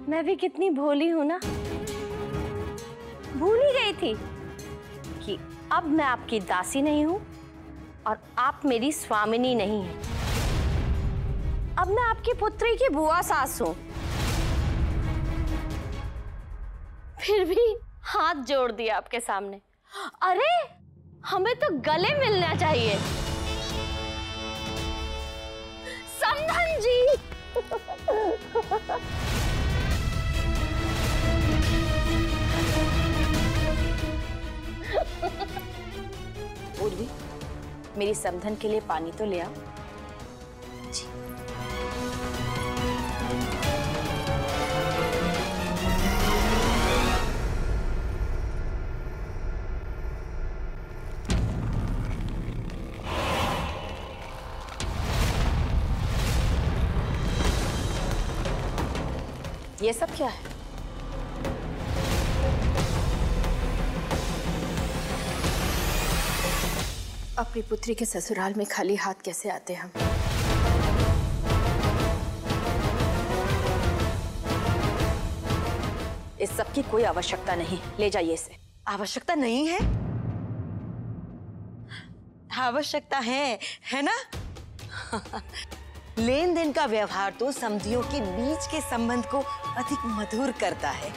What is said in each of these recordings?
मैं भी कितनी भोली हूं ना, भूल ही गई थी कि अब मैं आपकी दासी नहीं हूं और आप मेरी स्वामिनी नहीं हैं। अब मैं आपकी पुत्री की बुआ सास हूं। फिर भी हाथ जोड़ दिया आपके सामने। अरे हमें तो गले मिलना चाहिए। समधन जी। उर्वी, मेरी समधन के लिए पानी तो ले आओ। जी। ये सब क्या है? अपनी पुत्री के ससुराल में खाली हाथ कैसे आते हम? इस सब की कोई आवश्यकता नहीं, ले जाइए इसे। आवश्यकता नहीं है? आवश्यकता है ना? लेन देन का व्यवहार तो समधियों के बीच के संबंध को अधिक मधुर करता है।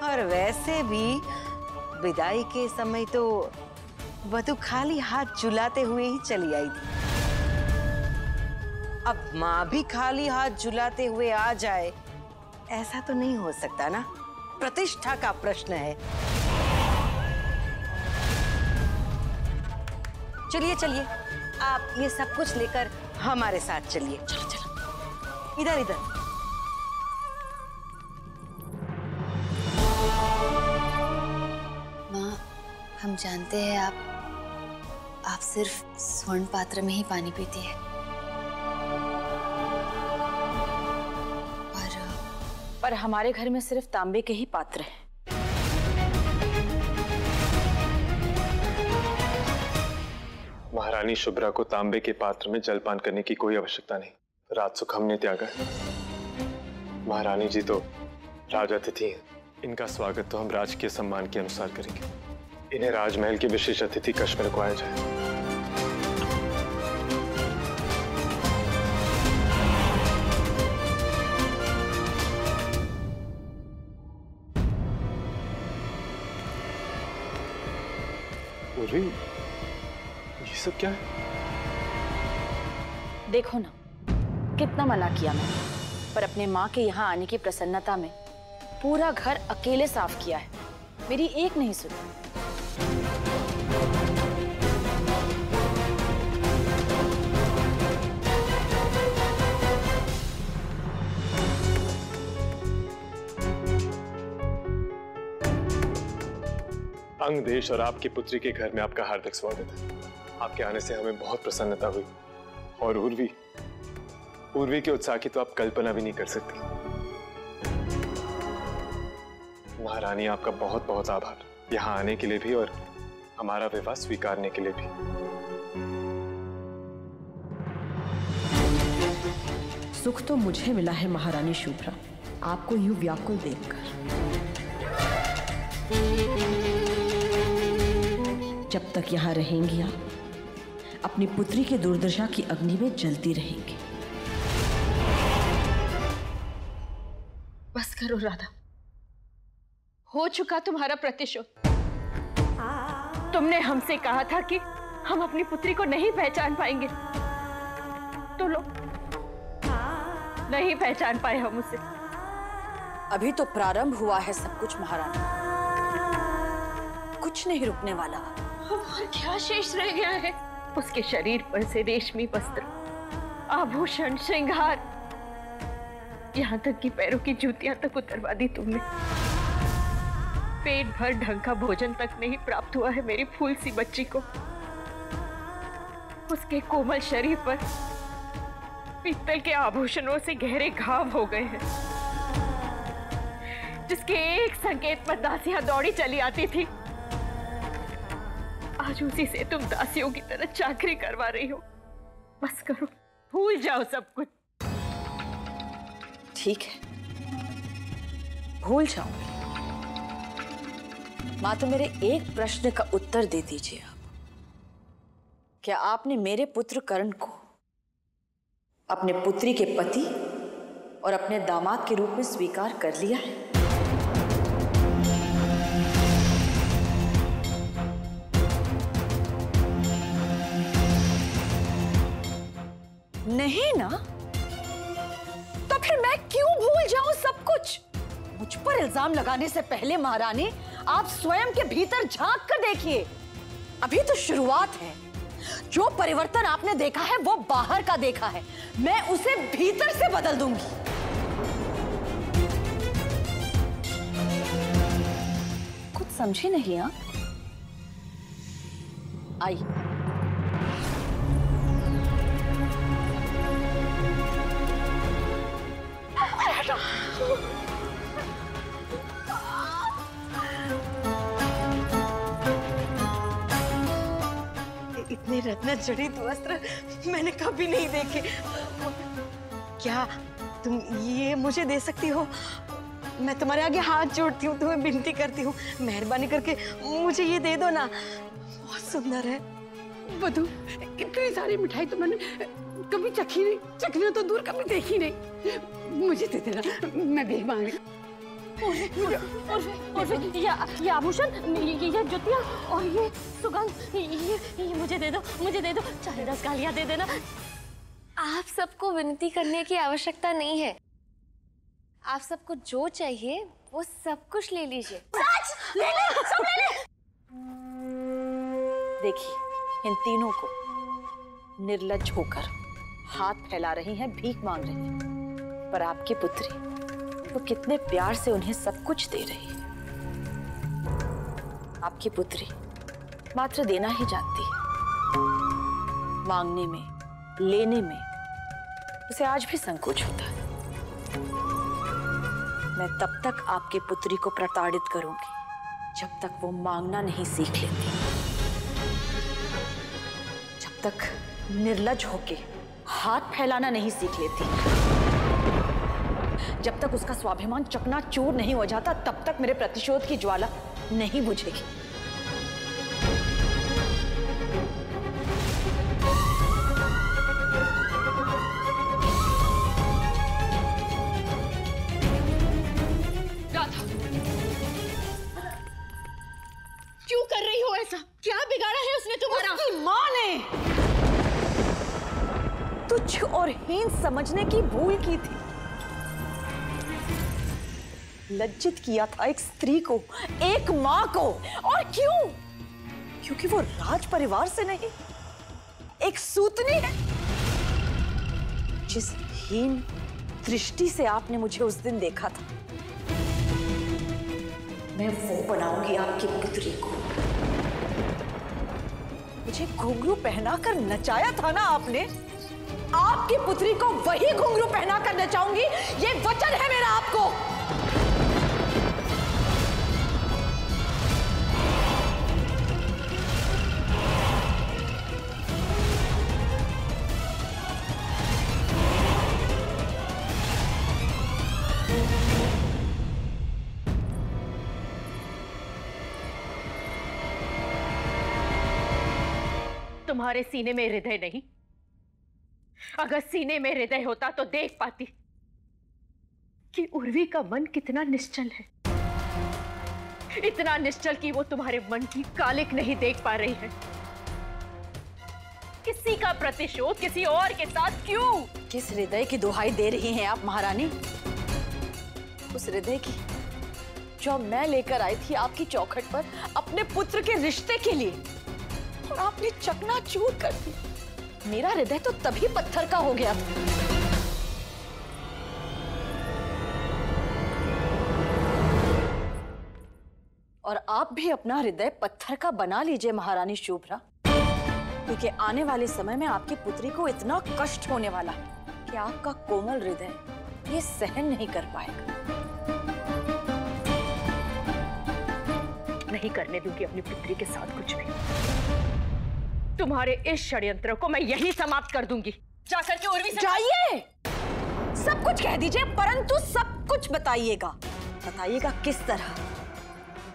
और वैसे भी विदाई के समय तो वधू खाली हाथ झुलाते हुए ही चली आई थी। अब माँ भी खाली हाथ झुलाते हुए आ जाए, ऐसा तो नहीं हो सकता ना। प्रतिष्ठा का प्रश्न है। चलिए चलिए, आप ये सब कुछ लेकर हमारे साथ चलिए। चलो चलो, इधर इधर। माँ, हम जानते हैं आप सिर्फ स्वर्ण पात्र में ही पानी पीती है। पर हमारे घर में सिर्फ तांबे के ही पात्र हैं। महारानी शुभ्रा को तांबे के पात्र में जलपान करने की कोई आवश्यकता नहीं। राज सुख हमने त्यागा है। महारानी जी तो राजातिथि हैं। इनका स्वागत तो हम राजकीय सम्मान के अनुसार करेंगे। इन्हें राजमहल के विशेष अतिथि कक्ष में रखवाया जाए। उर्वी, ये सब क्या है? देखो ना, कितना मना किया मैंने, पर अपने माँ के यहाँ आने की प्रसन्नता में पूरा घर अकेले साफ किया है। मेरी एक नहीं सुनी। अंग देश और आपकी पुत्री के घर में आपका हार्दिक स्वागत है। आपके आने से हमें बहुत प्रसन्नता हुई। और उर्वी के उत्साह की तो आप कल्पना भी नहीं कर सकती। महारानी, आपका बहुत बहुत आभार, यहाँ आने के लिए भी और हमारा विवाह स्वीकारने के लिए भी। सुख तो मुझे मिला है महारानी शुभ्रा, आपको यूं व्याकुल देखकर। जब तक यहाँ रहेंगी आप अपनी पुत्री की दुर्दशा की अग्नि में जलती रहेंगी। बस करो राधा, हो चुका तुम्हारा प्रतिशोध। तुमने हमसे कहा था कि हम अपनी पुत्री को नहीं पहचान पाएंगे, तो लो, नहीं पहचान पाए हम उसे। अभी तो प्रारंभ हुआ है सब कुछ महारानी, कुछ नहीं रुकने वाला। और क्या शेष रह गया है? उसके शरीर पर से रेशमी वस्त्र, आभूषण, श्रृंगार, यहाँ तक कि पैरों की जूतियां तक उतरवा दी तुमने। पेट भर ढंग का भोजन तक नहीं प्राप्त हुआ है मेरी फूल सी बच्ची को। उसके कोमल शरीर पर पीतल के आभूषणों से गहरे घाव हो गए हैं, जिसके एक संकेत पर दासियां दौड़ी चली आती थी। आज उसी से तुम दासियों की तरह चाकरी करवा रही हो। बस करो, भूल जाओ सब कुछ। ठीक है, भूल जाऊंगी। माँ, तो मेरे एक प्रश्न का उत्तर दे दीजिए आप। क्या आपने मेरे पुत्र कर्ण को अपने पुत्री के पति और अपने दामाद के रूप में स्वीकार कर लिया है? नहीं ना? तो फिर मैं क्यों भूल जाऊं सब कुछ? मुझ पर इल्जाम लगाने से पहले महारानी, आप स्वयं के भीतर झांक कर देखिए। अभी तो शुरुआत है। जो परिवर्तन आपने देखा है वो बाहर का देखा है, मैं उसे भीतर से बदल दूंगी। कुछ समझे नहीं आप? आइए। इतने रत्न जड़ित वस्त्र मैंने कभी नहीं देखे। क्या तुम ये मुझे दे सकती हो? मैं तुम्हारे आगे हाथ जोड़ती हूँ, तुम्हें विनती करती हूँ, मेहरबानी करके मुझे ये दे दो ना। बहुत सुंदर है। बधू, इतनी सारी मिठाई तो मैंने कभी चखी नहीं, चखना तो दूर कभी देखी नहीं। मुझे दे देना, मैं भीख मांग रही। और ये आभूषण, ये जुतियाँ और ये सुगंध, ये मुझे दे दो, चाहे 10 गालियाँ दे देना। आप सबको विनती करने की आवश्यकता नहीं है। आप सबको जो चाहिए वो सब कुछ ले लीजिए। देखिए, इन तीनों को निर्लज्ज होकर हाथ फैला रही हैं, भीख मांग रही हैं, पर आपकी पुत्री वो कितने प्यार से उन्हें सब कुछ दे रही है। आपकी पुत्री मात्र देना ही जानती है, मांगने में, लेने में उसे आज भी संकोच होता है। मैं तब तक आपकी पुत्री को प्रताड़ित करूंगी जब तक वो मांगना नहीं सीख लेती, जब तक निर्लज्ज होके हाथ फैलाना नहीं सीख लेती, जब तक उसका स्वाभिमान चकनाचूर नहीं हो जाता, तब तक मेरे प्रतिशोध की ज्वाला नहीं बुझेगी। राधा, क्यों कर रही हो ऐसा? क्या बिगाड़ा है उसने तुम्हारा? उसकी मां ने तुच्छ और हीन समझने की भूल की थी। लज्जित किया था एक स्त्री को, एक मां को। और क्यों? क्योंकि वो राज परिवार से नहीं, एक सूतनी है। जिस हीन दृष्टि से आपने मुझे उस दिन देखा था, मैं वो बनाऊंगी आपकी पुत्री को। मुझे घुंघरू पहनाकर नचाया था ना आपने, आपकी पुत्री को वही घुंघरू पहनाकर नचाऊंगी। ये वचन है मेरा आपको। तुम्हारे सीने में हृदय नहीं। अगर सीने में हृदय होता तो देख पाती कि उर्वी का मन कितना निश्चल है, इतना निश्चल कि वो तुम्हारे मन की कालिक नहीं देख पा रही है। किसी का प्रतिशोध किसी और के साथ क्यों? किस हृदय की दुहाई दे रही हैं आप महारानी? उस हृदय की जो मैं लेकर आई थी आपकी चौखट पर अपने पुत्र के रिश्ते के लिए, और आपने चकनाचूर कर दिया। मेरा हृदय तो तभी पत्थर का हो गया था। और आप भी अपना हृदय पत्थर का बना लीजिए महारानी शुभ्रा, क्योंकि आने वाले समय में आपकी पुत्री को इतना कष्ट होने वाला है कि आपका कोमल हृदय ये सहन नहीं कर पाएगा। नहीं करने दूंगी अपनी पुत्री के साथ कुछ भी। तुम्हारे इस षड्यंत्र को मैं यहीं समाप्त कर दूंगी। जाकर के उर्वी से जाइए, सब कुछ कह दीजिए, परंतु सब कुछ बताइएगा। बताइएगा किस तरह।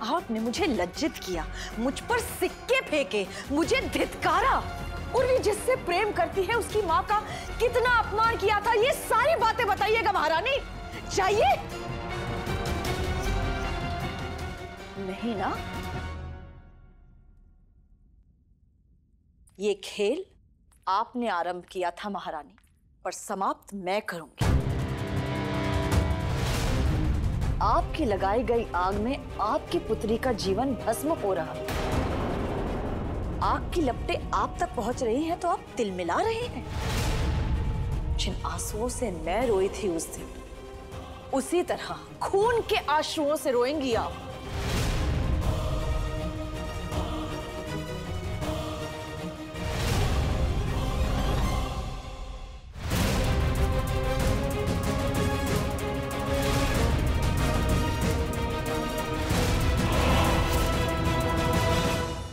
आपने मुझे लज्जित किया, मुझ पर सिक्के फेंके, मुझे धिक्कारा। उर्वी जिससे प्रेम करती है उसकी माँ का कितना अपमान किया था, ये सारी बातें बताइएगा महारानी। चाहिए? नहीं ना? ये खेल आपने आरंभ किया था महारानी, पर समाप्त मैं करूंगी। आपकी लगाई गई आग में आपकी पुत्री का जीवन भस्म हो रहा है। आग की लपटें आप तक पहुंच रही हैं तो आप तिलमिला रहे हैं। जिन आंसुओं से मैं रोई थी उस दिन, उसी तरह खून के आंसुओं से रोएंगी आप।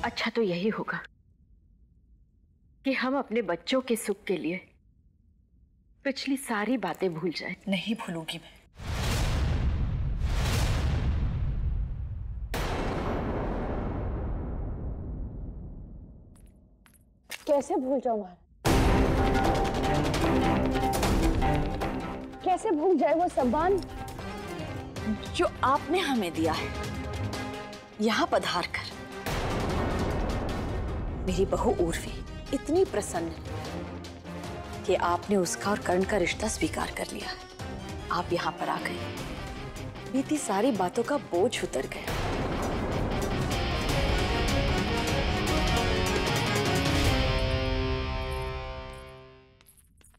अच्छा तो यही होगा कि हम अपने बच्चों के सुख के लिए पिछली सारी बातें भूल जाएं। नहीं भूलूंगी मैं। कैसे भूल जाऊं महाराज? कैसे भूल जाए वो सम्मान जो आपने हमें दिया है। यहाँ पधार कर मेरी बहू उर्वी इतनी प्रसन्न है कि आपने उसका और कर्ण का रिश्ता स्वीकार कर लिया। आप यहाँ पर आ गए, बीती सारी बातों का बोझ उतर गया।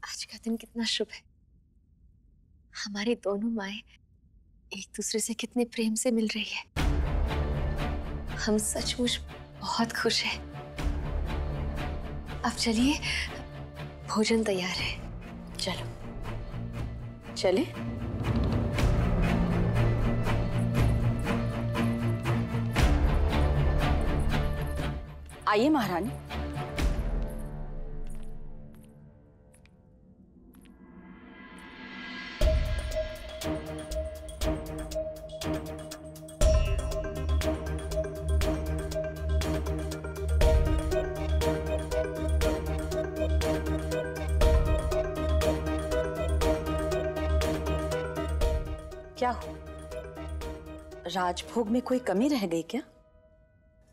आज का दिन कितना शुभ है। हमारी दोनों माएं एक दूसरे से कितने प्रेम से मिल रही है। हम सचमुच बहुत खुश हैं। अब चलिए, भोजन तैयार है। चलो चले। आइए महारानी। क्या हो, राजभोग में कोई कमी रह गई क्या?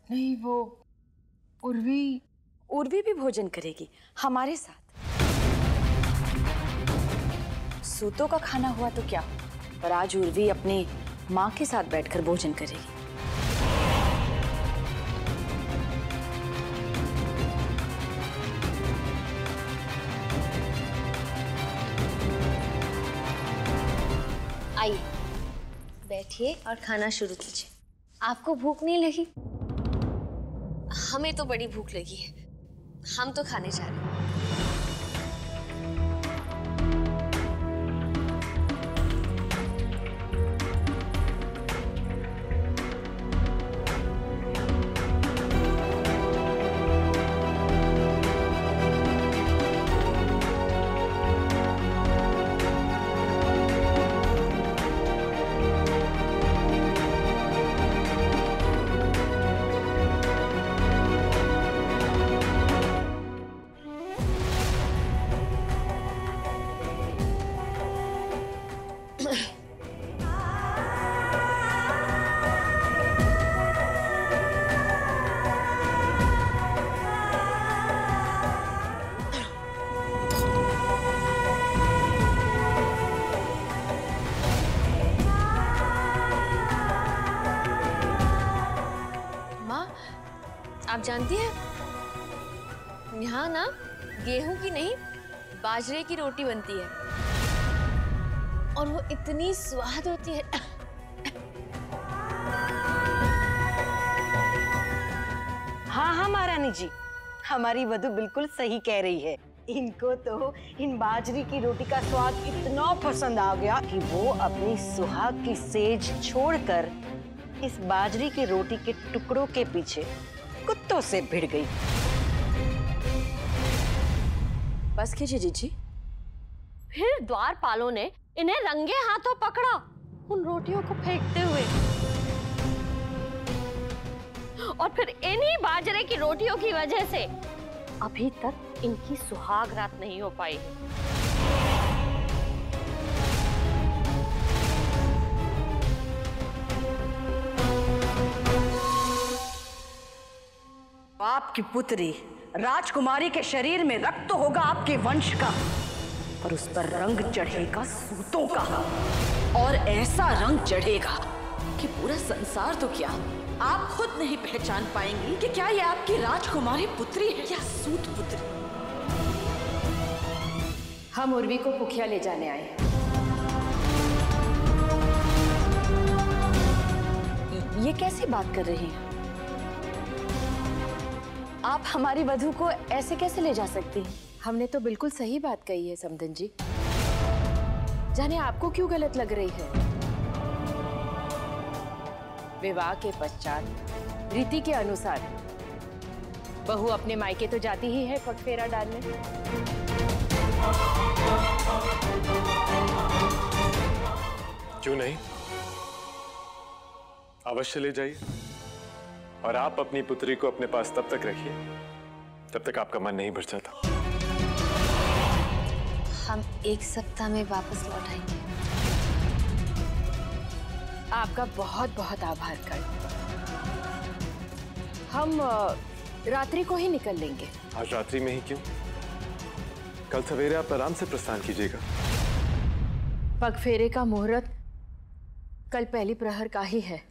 नहीं, वो उर्वी भी भोजन करेगी हमारे साथ। सूतों का खाना हुआ तो क्या, पर आज उर्वी अपनी माँ के साथ बैठकर भोजन करेगी। आइए, बैठिए और खाना शुरू कीजिए। आपको भूख नहीं लगी? हमें तो बड़ी भूख लगी है। हम तो खाने जा रहे हैं। आप जानती हैं, यहाँ ना गेहूं की नहीं बाजरे की रोटी बनती है और वो इतनी स्वाद होती है। हाँ हाँ महारानी जी, हमारी वधू बिल्कुल सही कह रही है। इनको तो इन बाजरी की रोटी का स्वाद इतना पसंद आ गया कि वो अपनी सुहाग की सेज छोड़कर इस बाजरी की रोटी के टुकड़ों के पीछे कुत्तों से भिड़ गई। बस कीजिए जीजी, फिर द्वारपालों ने इन्हें रंगे हाथों पकड़ा, उन रोटियों को फेंकते हुए। और फिर इन्हीं बाजरे की रोटियों की वजह से अभी तक इनकी सुहाग रात नहीं हो पाई। आपकी पुत्री राजकुमारी के शरीर में रक्त तो होगा आपके वंश का, पर उस पर रंग चढ़ेगा सूतों का, और ऐसा रंग चढ़ेगा कि पूरा संसार तो क्या आप खुद नहीं पहचान पाएंगी कि क्या ये आपकी राजकुमारी पुत्री है या सूत पुत्री। हम उर्वी को पुखिया ले जाने आए हैं। ये कैसी बात कर रही हैं? आप हमारी वधू को ऐसे कैसे ले जा सकती हैं? हमने तो बिल्कुल सही बात कही है समधन जी। जाने आपको क्यों गलत लग रही है? विवाह के पश्चात रीति के अनुसार बहू अपने मायके तो जाती ही है पगफेरा डालने। क्यों नहीं, अवश्य ले जाइए। और आप अपनी पुत्री को अपने पास तब तक रखिए जब तक आपका मन नहीं भर जाता। हम 1 सप्ताह में वापस लौट आएंगे। आपका बहुत बहुत आभार कर। हम रात्रि को ही निकल लेंगे। आज रात्रि में ही क्यों, कल सवेरे आप आराम से प्रस्थान कीजिएगा। पगफेरे का मुहूर्त कल पहली प्रहर का ही है।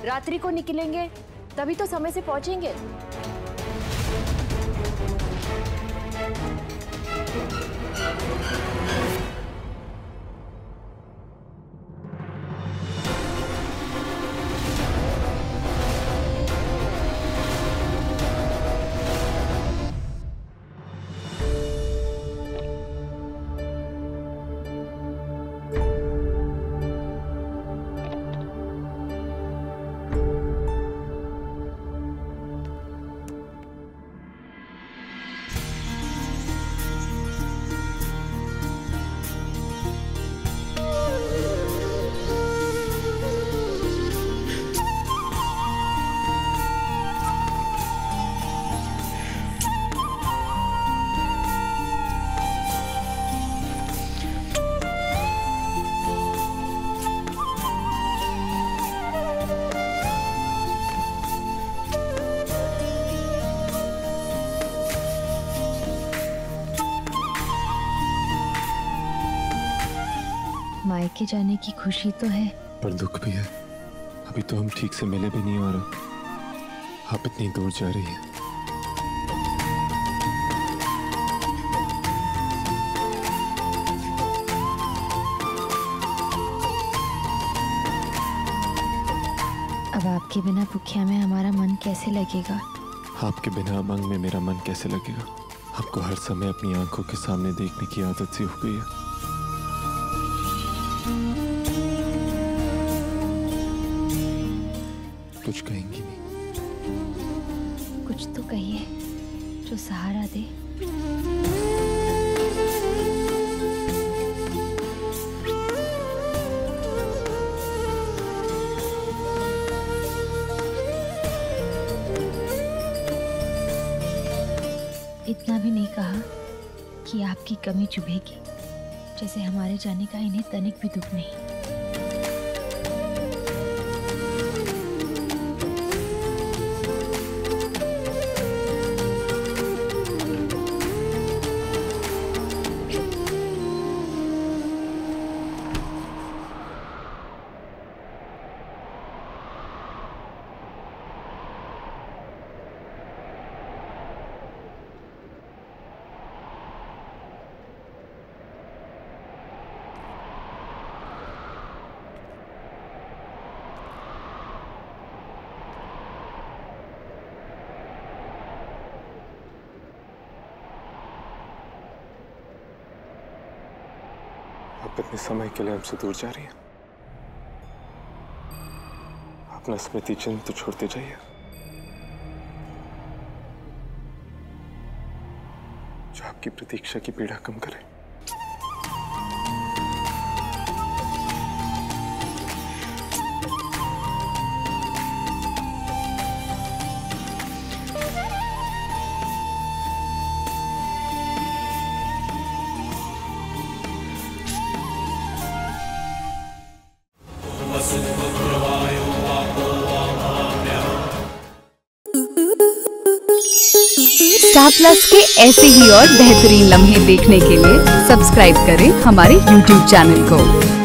रात्रि को निकलेंगे तभी तो समय से पहुंचेंगे। मायके जाने की खुशी तो है, पर दुख भी है। अभी तो हम ठीक से मिले भी नहीं और आप इतनी दूर जा रही हैं। अब आपके बिना पुखिया में हमारा मन कैसे लगेगा? आपके बिना अमंग में मेरा मन कैसे लगेगा? आपको हर समय अपनी आंखों के सामने देखने की आदत सी हो गई है। कुछ कहेंगी नहीं? कुछ तो कहिए जो सहारा दे। इतना भी नहीं कहा कि आपकी कमी चुभेगी, जैसे हमारे जाने का इन्हें तनिक भी दुख नहीं। आप इतने समय के लिए हमसे दूर जा रही हैं। अपना स्मृति चिन्ह तो छोड़ते जाइए। जो आपकी प्रतीक्षा की पीड़ा कम करे। स्टार प्लस के ऐसे ही और बेहतरीन लम्हे देखने के लिए सब्सक्राइब करें हमारे YouTube चैनल को।